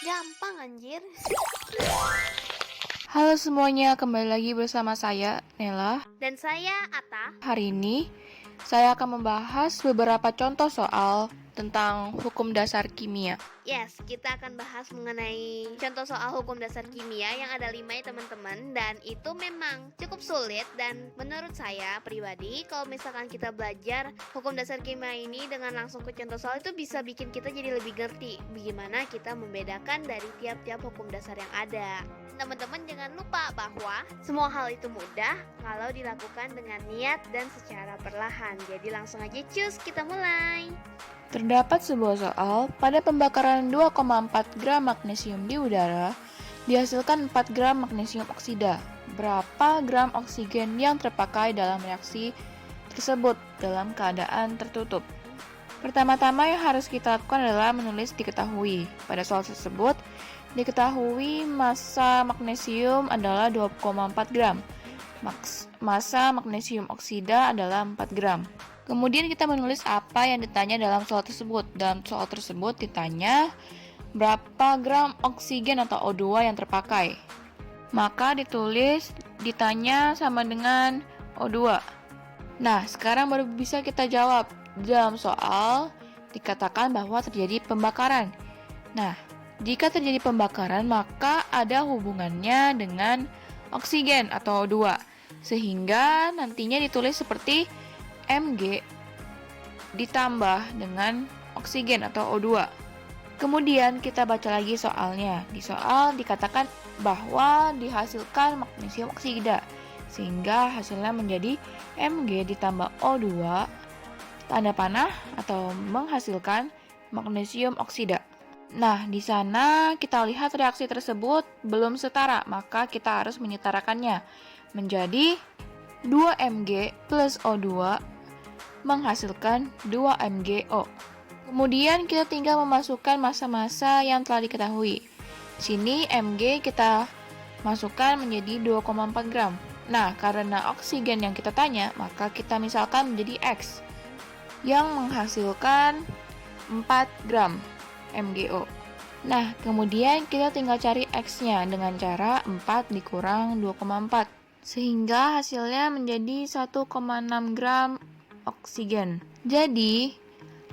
Gampang anjir. Halo semuanya, kembali lagi bersama saya, Nela. Dan saya Ata. Hari ini, saya akan membahas beberapa contoh soal tentang hukum dasar kimia. Yes, kita akan bahas mengenai contoh soal hukum dasar kimia yang ada 5 ya teman-teman. Dan itu memang cukup sulit. Dan menurut saya pribadi, kalau misalkan kita belajar hukum dasar kimia ini dengan langsung ke contoh soal, itu bisa bikin kita jadi lebih ngerti bagaimana kita membedakan dari tiap-tiap hukum dasar yang ada. Teman-teman jangan lupa bahwa semua hal itu mudah kalau dilakukan dengan niat dan secara perlahan. Jadi langsung aja cus, kita mulai. Terdapat sebuah soal, pada pembakaran 2,4 gram magnesium di udara, dihasilkan 4 gram magnesium oksida. Berapa gram oksigen yang terpakai dalam reaksi tersebut dalam keadaan tertutup? Pertama-tama yang harus kita lakukan adalah menulis diketahui. Pada soal tersebut, diketahui massa magnesium adalah 2,4 gram. Massa magnesium oksida adalah 4 gram. Kemudian kita menulis apa yang ditanya dalam soal tersebut. Dalam soal tersebut ditanya berapa gram oksigen atau O2 yang terpakai. Maka ditanya sama dengan O2. Nah, sekarang baru bisa kita jawab. Dalam soal dikatakan bahwa terjadi pembakaran. Nah, jika terjadi pembakaran maka ada hubungannya dengan oksigen atau O2. Sehingga nantinya ditulis seperti Mg ditambah dengan oksigen atau O2. Kemudian kita baca lagi soalnya. Di soal dikatakan bahwa dihasilkan magnesium oksida, sehingga hasilnya menjadi Mg ditambah O2 tanda panah atau menghasilkan magnesium oksida. Nah, di sana kita lihat reaksi tersebut belum setara, maka kita harus menyetarakannya menjadi 2Mg plus O2 menghasilkan 2MgO. Kemudian kita tinggal memasukkan massa-massa yang telah diketahui. Sini Mg kita masukkan menjadi 2,4 gram. Nah, karena oksigen yang kita tanya, maka kita misalkan menjadi X yang menghasilkan 4 gram MgO. Nah, kemudian kita tinggal cari X-nya dengan cara 4 dikurang 2,4. Sehingga hasilnya menjadi 1,6 gram oksigen. Jadi,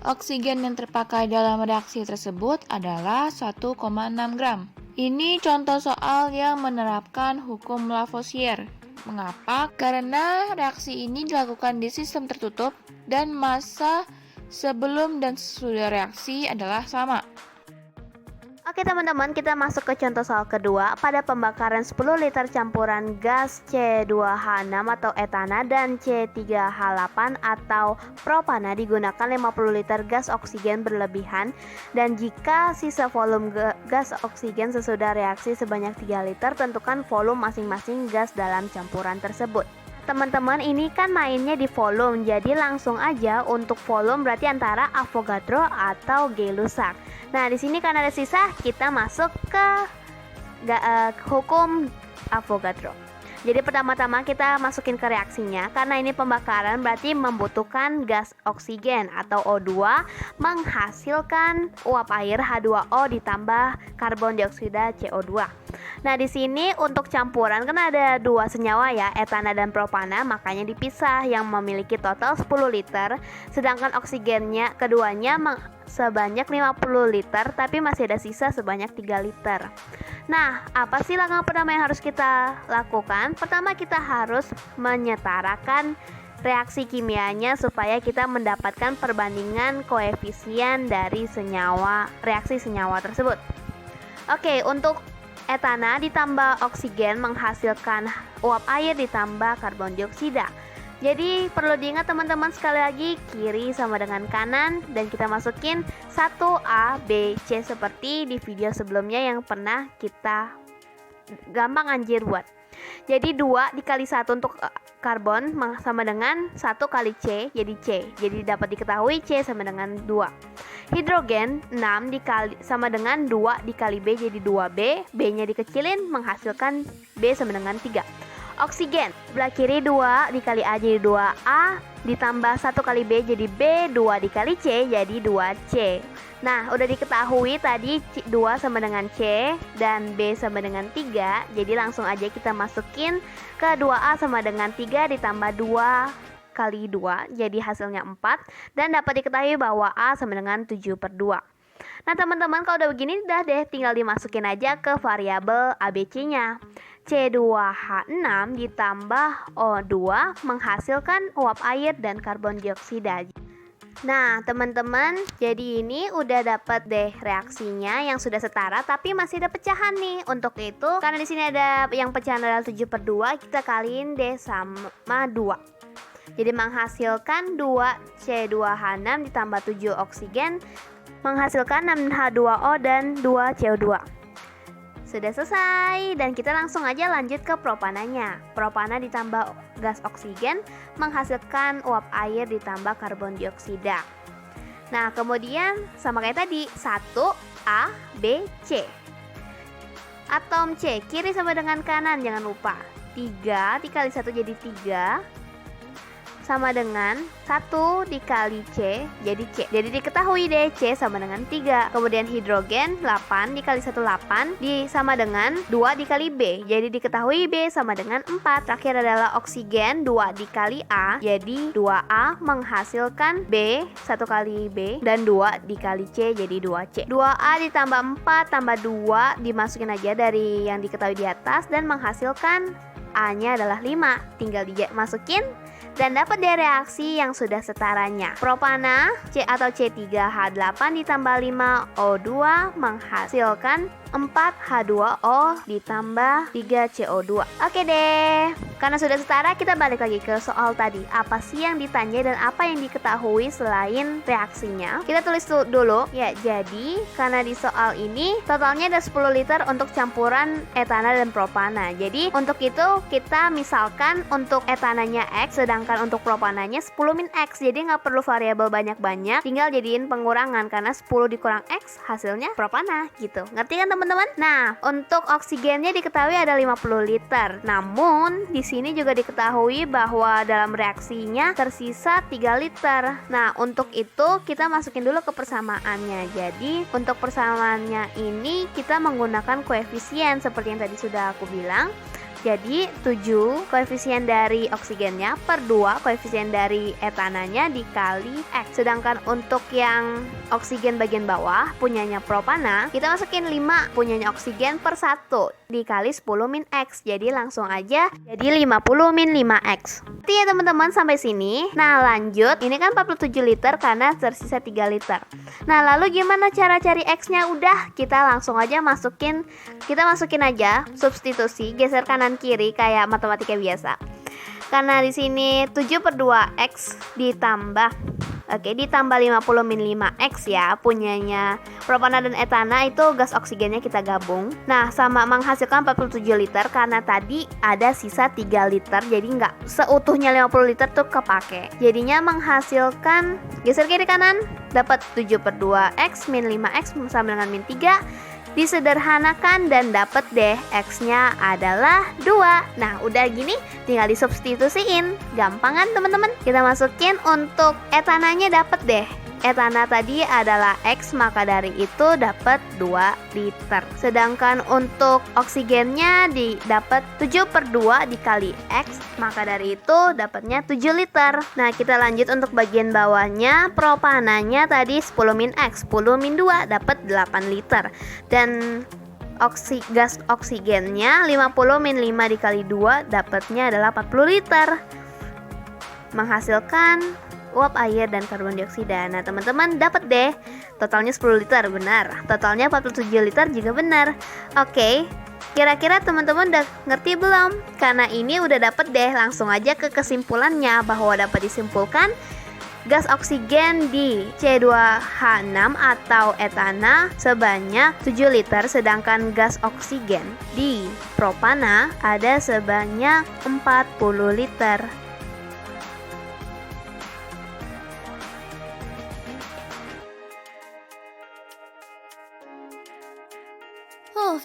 oksigen yang terpakai dalam reaksi tersebut adalah 1,6 gram. Ini contoh soal yang menerapkan hukum Lavoisier. Mengapa? Karena reaksi ini dilakukan di sistem tertutup dan massa sebelum dan sesudah reaksi adalah sama. Oke teman-teman, kita masuk ke contoh soal kedua. Pada pembakaran 10 liter campuran gas C2H6 atau etana dan C3H8 atau propana digunakan 50 liter gas oksigen berlebihan, dan jika sisa volume gas oksigen sesudah reaksi sebanyak 3 liter, tentukan volume masing-masing gas dalam campuran tersebut. Teman-teman, ini kan mainnya di volume, jadi langsung aja untuk volume berarti antara Avogadro atau Gay-Lussac. Nah, di sini karena ada sisa, kita masuk ke hukum Avogadro. Jadi pertama-tama kita masukin ke reaksinya. Karena ini pembakaran berarti membutuhkan gas oksigen atau O2 menghasilkan uap air H2O ditambah karbon dioksida CO2. Nah, di sini untuk campuran kan ada 2 senyawa ya, etana dan propana, makanya dipisah yang memiliki total 10 liter, sedangkan oksigennya keduanya sebanyak 50 liter, tapi masih ada sisa sebanyak 3 liter. Nah, apa sih langkah pertama yang harus kita lakukan? Pertama, kita harus menyetarakan reaksi kimianya supaya kita mendapatkan perbandingan koefisien dari reaksi senyawa tersebut. Oke, untuk etana ditambah oksigen menghasilkan uap air ditambah karbon dioksida. Jadi perlu diingat teman-teman, sekali lagi kiri sama dengan kanan, dan kita masukin 1A, B, C seperti di video sebelumnya yang pernah kita gampang anjir buat. Jadi 2 dikali 1 untuk karbon sama dengan 1 kali C, jadi C. Jadi dapat diketahui C sama dengan 2. Hidrogen 6 sama dengan 2 dikali B, jadi 2B. B nya dikecilin menghasilkan B sama dengan 3. Oksigen Sebelah kiri 2 dikali A jadi 2A, ditambah 1 kali B jadi B, 2 dikali C jadi 2C. Nah, udah diketahui tadi 2 sama dengan C dan B sama dengan 3. Jadi langsung aja kita masukin ke 2A sama dengan 3 ditambah 2 kali 2, jadi hasilnya 4. Dan dapat diketahui bahwa A sama dengan 7/2. Nah teman-teman, kalau udah begini udah deh, tinggal dimasukin aja ke variabel ABC-nya. C2H6 ditambah O2 menghasilkan uap air dan karbon dioksida. Nah teman-teman, jadi ini udah dapat deh reaksinya yang sudah setara, tapi masih ada pecahan nih. Untuk itu, karena di sini ada yang pecahan adalah 7/2, kita kaliin deh sama 2. Jadi menghasilkan 2C2H6 ditambah 7 oksigen menghasilkan 6H2O dan 2CO2. Sudah selesai, dan kita langsung aja lanjut ke propananya. Propana ditambah gas oksigen menghasilkan uap air ditambah karbon dioksida. Nah kemudian sama kayak tadi, 1A, B, C. Atom C, kiri sama dengan kanan, jangan lupa. 3 dikali 1 jadi 3, sama dengan 1 dikali C jadi C. Jadi diketahui deh C sama dengan 3. Kemudian hidrogen 8 dikali 1 8 sama dengan 2 dikali B. Jadi diketahui B sama dengan 4. Terakhir adalah oksigen 2 dikali A jadi 2A menghasilkan B 1 kali B dan 2 dikali C jadi 2C. 2A ditambah 4 tambah 2 dimasukin aja dari yang diketahui di atas dan menghasilkan A-nya adalah 5. Tinggal dimasukin dan dapat deh reaksi yang sudah setaranya. Propana C atau C3H8 ditambah 5O2 menghasilkan 4H2O ditambah 3CO2. Oke deh, karena sudah setara kita balik lagi ke soal tadi. Apa sih yang ditanya dan apa yang diketahui selain reaksinya? Kita tulis dulu ya. Jadi karena di soal ini totalnya ada 10 liter untuk campuran etana dan propana. Jadi untuk itu kita misalkan untuk etananya X sedangkan untuk propananya 10-X. Jadi nggak perlu variabel banyak-banyak, tinggal jadiin pengurangan karena 10 dikurang X hasilnya propana gitu. Ngerti kan teman-teman? Nah, untuk oksigennya diketahui ada 50 liter. Namun di sini juga diketahui bahwa dalam reaksinya tersisa 3 liter. Nah, untuk itu kita masukin dulu ke persamaannya. Jadi untuk persamaannya ini kita menggunakan koefisien seperti yang tadi sudah aku bilang. Jadi 7 koefisien dari oksigennya per 2 koefisien dari etananya dikali X. Sedangkan untuk yang oksigen bagian bawah punyanya propana, kita masukin 5 punyanya oksigen per 1 dikali 10-X. Jadi langsung aja jadi 50-5X. Berarti ya teman-teman sampai sini. Nah lanjut, ini kan 47 liter karena tersisa 3 liter. Nah lalu gimana cara cari X-nya? Udah, kita langsung aja masukin aja substitusi, geser kanan kiri kayak matematika biasa. Karena di sini 7/2X ditambah 50-5X ya, punyanya propana dan etana itu gas oksigennya kita gabung. Nah sama menghasilkan 47 liter karena tadi ada sisa 3 liter, jadi nggak seutuhnya 50 liter tuh kepake. Jadinya menghasilkan, geser kiri kanan, dapat 7/2X min 5X sama dengan min 3. Disederhanakan dan dapat deh X-nya adalah 2. Nah udah gini tinggal disubstitusiin. Gampang kan teman-teman? Kita masukin untuk etananya, dapat deh etana tadi adalah X, maka dari itu dapat 2 liter. Sedangkan untuk oksigennya didapat 7/2 dikali X, maka dari itu dapatnya 7 liter. Nah kita lanjut untuk bagian bawahnya. Propananya tadi 10-X, 10-2 dapat 8 liter. Dan gas oksigennya 50-5 dikali 2 dapatnya adalah 40 liter, menghasilkan uap air dan karbon dioksida. Nah teman-teman dapat deh totalnya 10 liter, benar. Totalnya 47 liter juga benar. Oke, kira-kira teman-teman udah ngerti belum? Karena ini udah dapat deh, langsung aja ke kesimpulannya bahwa dapat disimpulkan gas oksigen di C2H6 atau etana sebanyak 7 liter, sedangkan gas oksigen di propana ada sebanyak 40 liter.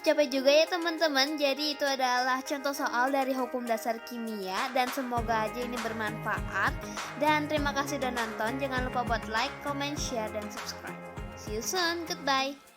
Capek juga ya teman-teman. Jadi itu adalah contoh soal dari hukum dasar kimia dan semoga aja ini bermanfaat. Dan terima kasih udah nonton. Jangan lupa buat like, comment, share, dan subscribe. See you soon. Goodbye.